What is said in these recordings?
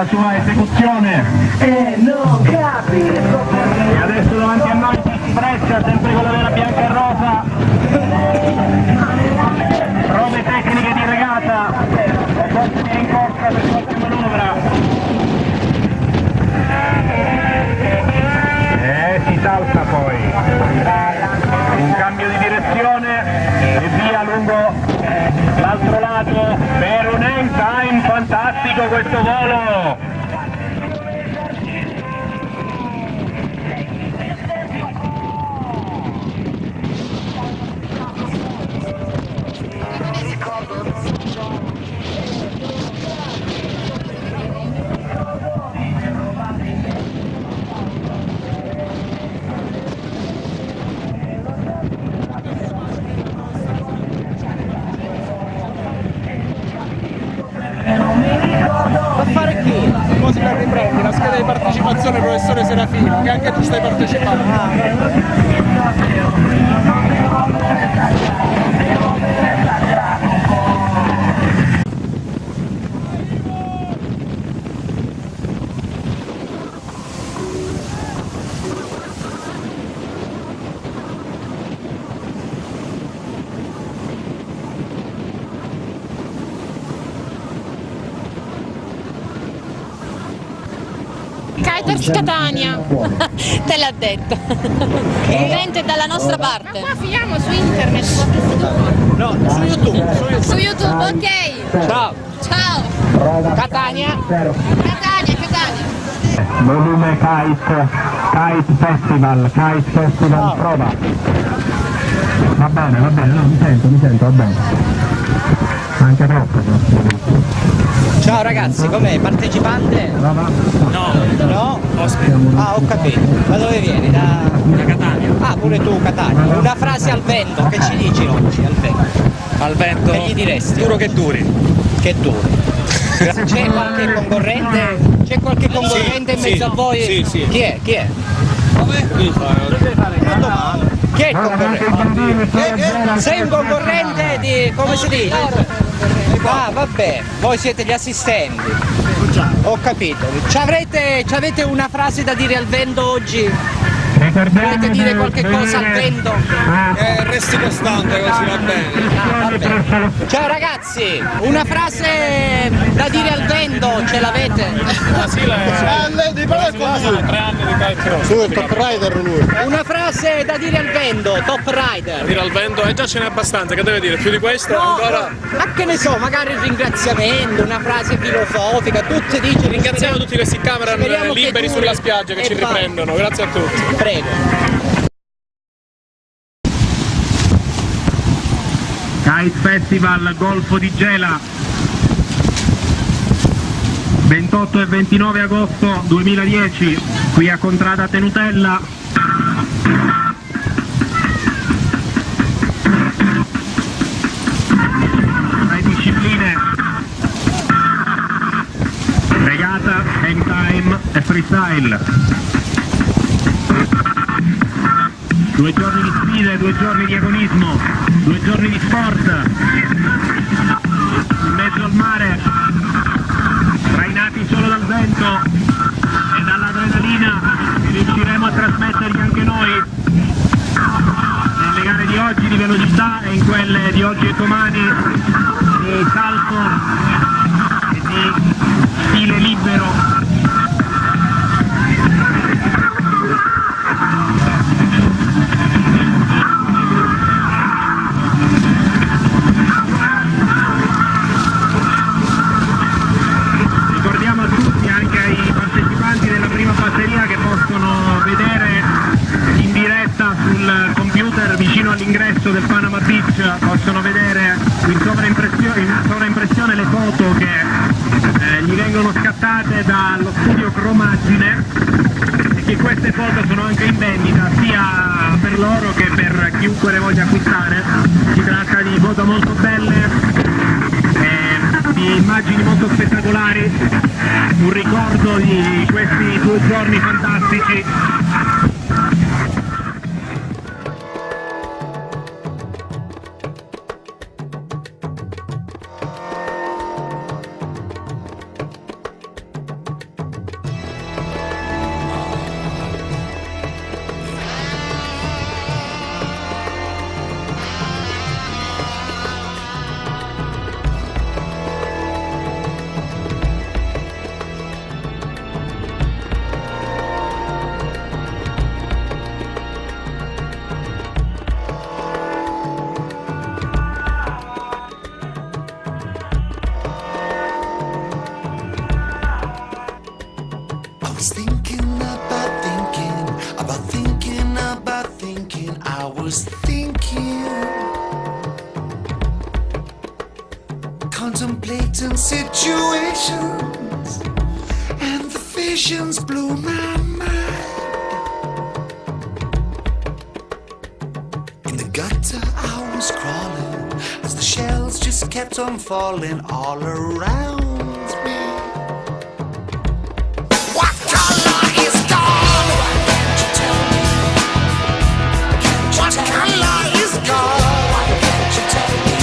la sua esecuzione. E adesso davanti a noi si Brescia, sempre con la vela bianca e rosa. Prove tecniche di regata, forse in corsa per qualche manovra. E si salta poi. Un cambio di direzione e via lungo l'altro lato per un end time fantastico questo volo. Fare chi? Così la riprendi, la scheda di partecipazione professore Serafino, che anche tu stai partecipando. Kiters Catania, te l'ha detto. Il vento è dalla nostra parte. Ma qua finiamo su internet. No, su YouTube. Su YouTube, ok. Ciao. Ciao. Catania. Catania. Volume Kite Festival prova. Va bene, no, mi sento, va bene. Anche troppo. Ciao ragazzi, com'è? Partecipante? No? Ah, ho capito. Da dove vieni? Da Catania. Ah, pure tu Catania. Una frase al vento, che ci dici oggi al vento? Al vento. Che gli diresti? Duro che duri. Che duri. C'è qualche concorrente? C'è qualche concorrente in mezzo a voi? Sì. Chi è? Come? Una domanda. Chi è il concorrente? Sei un concorrente di... come si dice? Ah, vabbè, voi siete gli assistenti. Ho capito. C'avete una frase da dire al vento oggi? Volete dire qualche cosa al vento? Resti costante così va bene. Ah, vabbè. Ciao ragazzi, una frase da dire al vento ce l'avete? Devi parlare con lui. 3 anni di kite cross. Lui è top rider lui. Una frase da dire al vento, top rider. Dire al vento, già ce n'è abbastanza, che deve dire? Più di questo ancora? Ma che ne so, magari il ringraziamento, una frase filosofica, tutti dicono. Ringraziamo tutti questi cameraman speriamo che liberi duri sulla spiaggia che e ci vai. riprendono, grazie a tutti. Prego. Kite Festival Golfo di Gela, 28 e 29 agosto 2010, qui a Contrada Tenutella. Le discipline: regata, hang time e freestyle. 2 giorni di sfide, 2 giorni di agonismo, 2 giorni di sport, in mezzo al mare, trainati solo dal vento e dall'adrenalina, riusciremo a trasmetterli anche noi nelle gare di oggi di velocità e in quelle di oggi e domani di salto e di stile libero. Che possono vedere in diretta sul computer vicino all'ingresso del Panama Beach, possono vedere in sovraimpressione le foto che gli vengono scattate dallo studio Cromaggine, e che queste foto sono anche in vendita sia per loro che per chiunque le voglia acquistare. Si tratta di foto molto belle, di immagini molto spettacolari, un ricordo di questi 2 giorni fantastici. was thinking about thinking, about thinking, about thinking. I was thinking, contemplating situations, and the visions blew my mind. In the gutter I was crawling, as the shells just kept on falling all around me. What color is gold? Why can't you tell me? What color is gold? Why can't you tell me?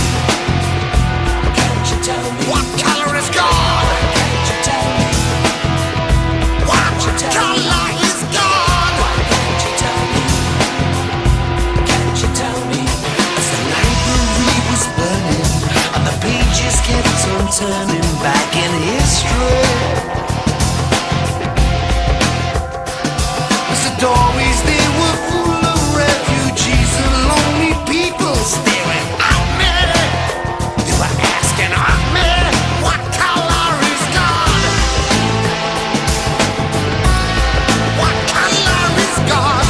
Can't you tell me? What color is gold? Why can't you tell me? What color is gold? Why can't you tell me? Can't you tell me? As the library was burning and the pages kept on turning back in history, as the doorways they were full of refugees and lonely people staring at me. They were asking of me, what color is God? What color is God?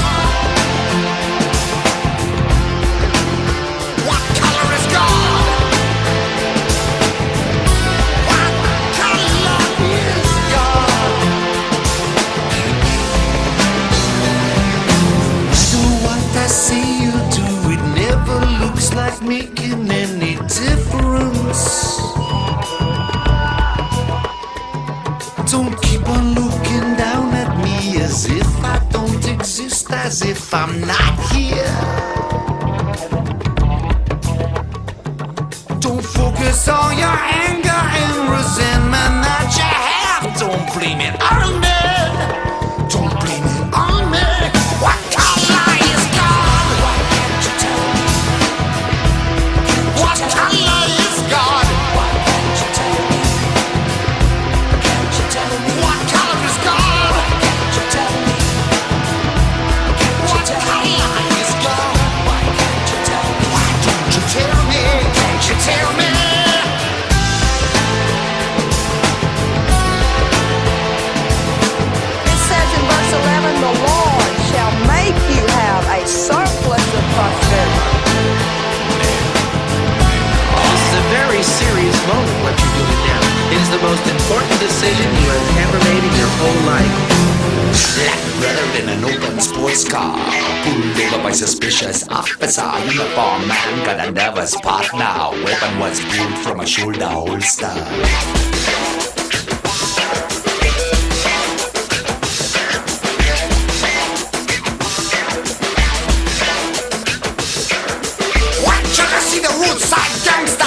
What color is God? What color is God? No matter what I say you do, it never looks like making any difference. Don't keep on looking down at me as if I don't exist, as if I'm not here. Don't focus all your anger and resentment that you have. Don't blame it on me. Don't blame it on me. What color is God? Why can't you tell me? What color is God? Why can't you tell me? Can't you tell me? What color is God? Why can't you tell me? What color is God? Why can't you tell me? Why don't you tell me? Can't you tell me? It says in verse 11, the Lord shall make you have a surplus of prosperity. This is a very serious moment, what you're doing now. It is the most important decision you have ever made in your whole life. Black brother in an open sports car, pulled over by suspicious officer. Uniform man got a nervous partner. Weapon was pulled from a shoulder holster. Want you to see the roadside gangster?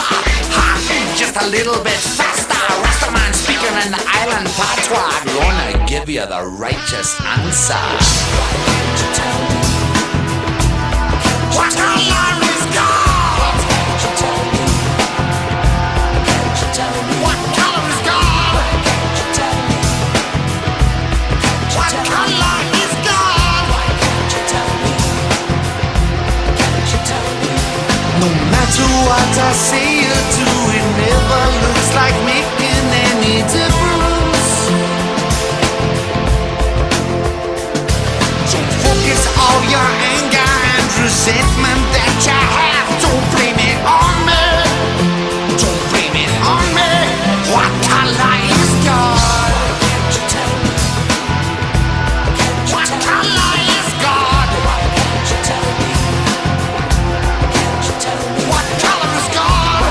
Heartbeat just a little bit faster. Rastaman speaking in the island patois. Gonna give you the righteous answer. What color is God? What color is God? What color is God? No matter what I say or do, it never looks like making any difference. Don't focus all your anger and resentment that you have. Don't blame it on me. Don't blame it on me. What color is God? What color is God? What color is God?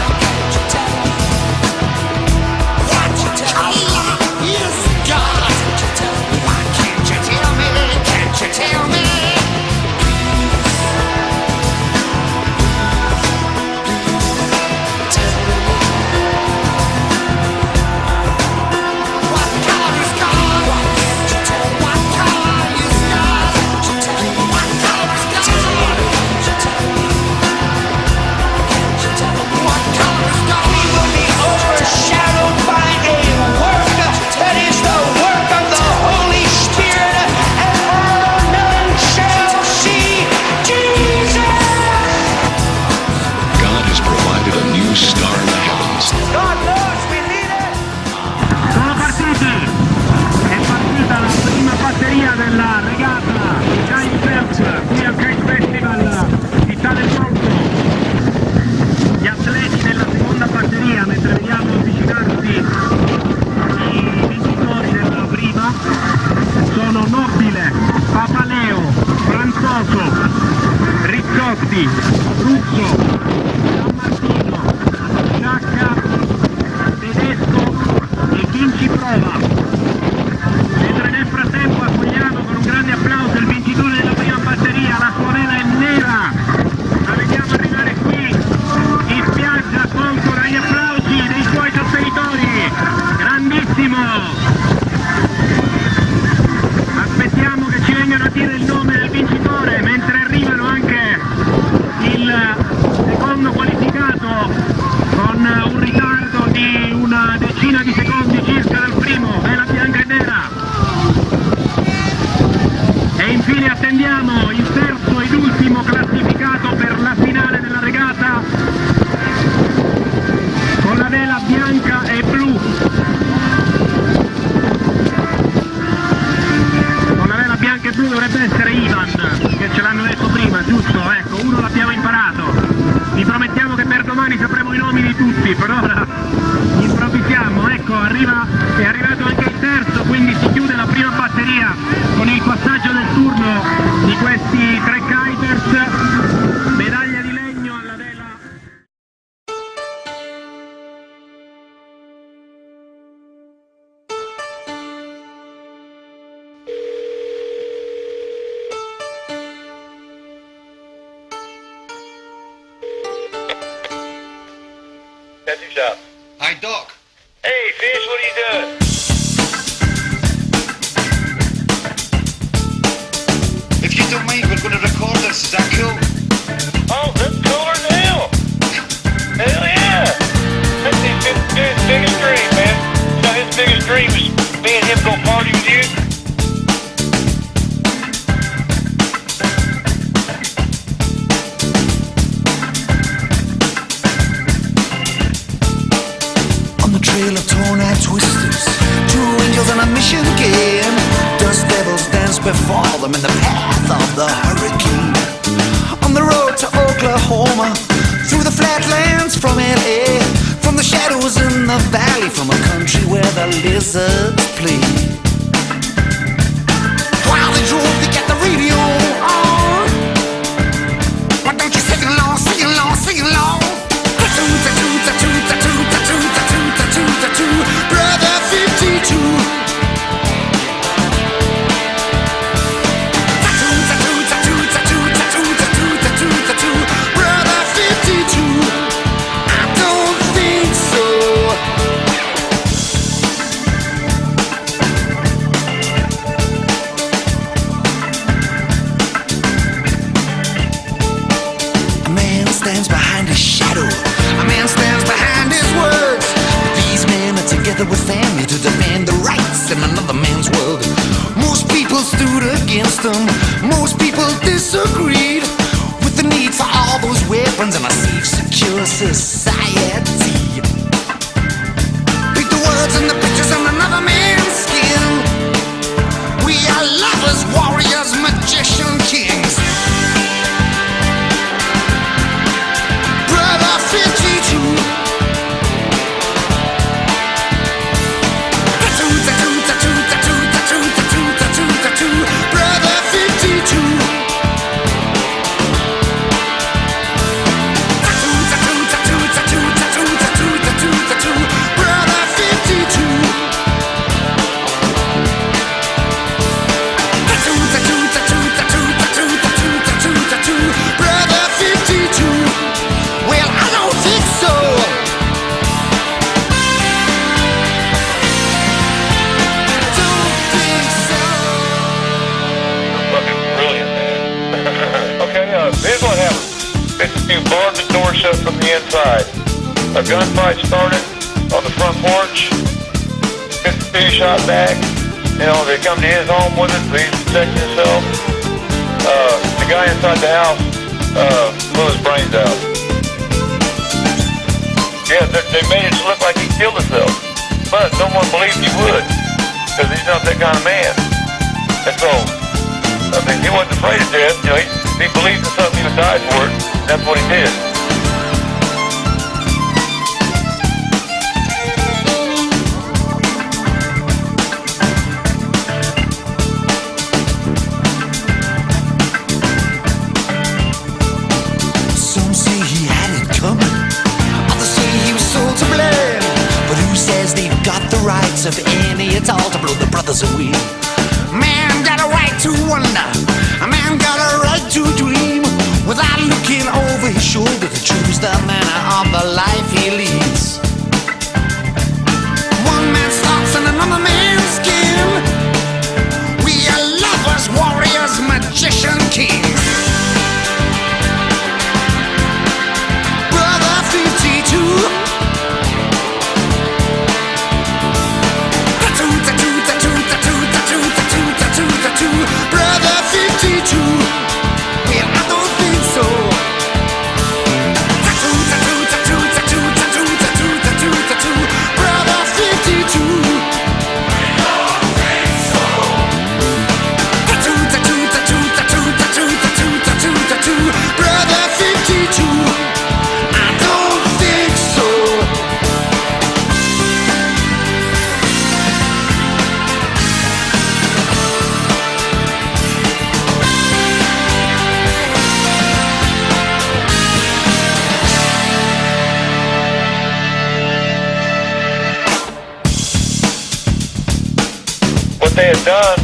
Volpi, Russo, San Martino, Sciacca, Tedesco e Vinci Prova. Mentre nel frattempo accogliamo con un grande applauso il vincitore della prima batteria, la sua vela è nera. La vediamo arrivare qui in spiaggia, accolto dagli applausi dei suoi sostenitori. Grandissimo! Aspettiamo che ci vengano a dire il nome del vincitore, mentre arrivano anche il secondo qualificato con un ritardo di una decina di secondi circa dal primo, vela bianca e nera. E infine attendiamo il terzo ed ultimo classificato per la finale della regata con la vela bianca e blu. Con la vela bianca e blu dovrebbe essere Ivan, che ce l'hanno detto prima, giusto? Ecco, uno l'abbiamo imparato. Vi promettiamo che per domani sapremo i nomi di tutti, per ora improvvisiamo. Ecco, è arrivato anche il terzo, quindi si chiude la prima batteria con il passaggio del turno di questi tre kiters. Medaglia di legno alla vela. Tattoo shop. Hey, Doc. Hey, Fish, what are you doing? If you don't mind, we're going to record this. Is that cool? Oh, that's cooler than hell. Hell yeah. That's his biggest dream, man. You know, his biggest dream is me and him go party with you. On the trail of torn-eyed twisters, two angels on a mission game. Dust devils dance before them in the path of the hurricane. On the road to Oklahoma, through the flatlands from LA, from the shadows in the valley, from a country where the lizards play. While they drove, they got the radio on. Why don't you sing along, sing along, sing along? Brother 52. Brother 52. I don't think so. A man stands behind his shadow. A man stands behind his words. These men are together with family to defend the rights in another man's world. Most people stood against them. Most people disagreed with the need for all those weapons and a safe, secure society. Pick the words and the pictures on another man's skin. We are lovers, warriors, magician kings. Brother 52. Brother 52. Brother 52. Brother 52. Well, I don't think so. Don't think so. Fucking brilliant, man. Okay, here's what happened. It's a few barred the door shut from the inside. A gunfight started on the front porch. 52 shot back. You know, they come to his home with it, so he's protecting himself. The guy inside the house blew his brains out. Yeah, they made it look like he killed himself. But no one believed he would, because he's not that kind of man. And so, I mean, he wasn't afraid of death. You know, he believed in something, he would die for it. That's what he did. was we. Man got a right to wonder, a man got a right to dream, without looking over his shoulder to choose the manner of the life he leads. One man's thoughts and another man's skin. We are lovers, warriors, magician, kings. Brother 52. Brother 52. Well, I don't think so. Brother 52. Brother 52. I don't think so. What they had done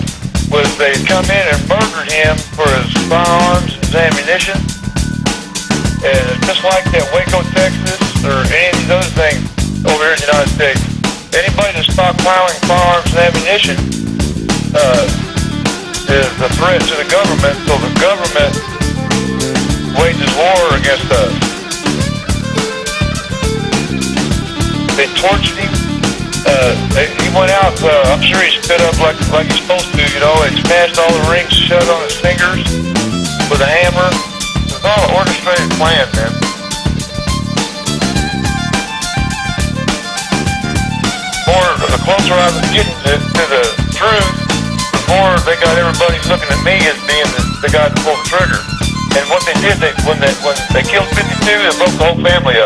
was they had come in and murdered him for his firearms, his ammunition, and just like that Waco, Texas, or any of these other things over here in the United States, anybody that's stockpiling firearms and ammunition is a threat to the government, so the government wages war against us. They tortured him. He went out, I'm sure he spit up like he's supposed to, you know, and smashed all the rings shut on his fingers with a hammer. It was all an orchestrated plan, man. The closer I was getting to the truth, the more they got everybody looking at me as being the guy that pulled the trigger. And what they did, when they killed 52, they broke the whole family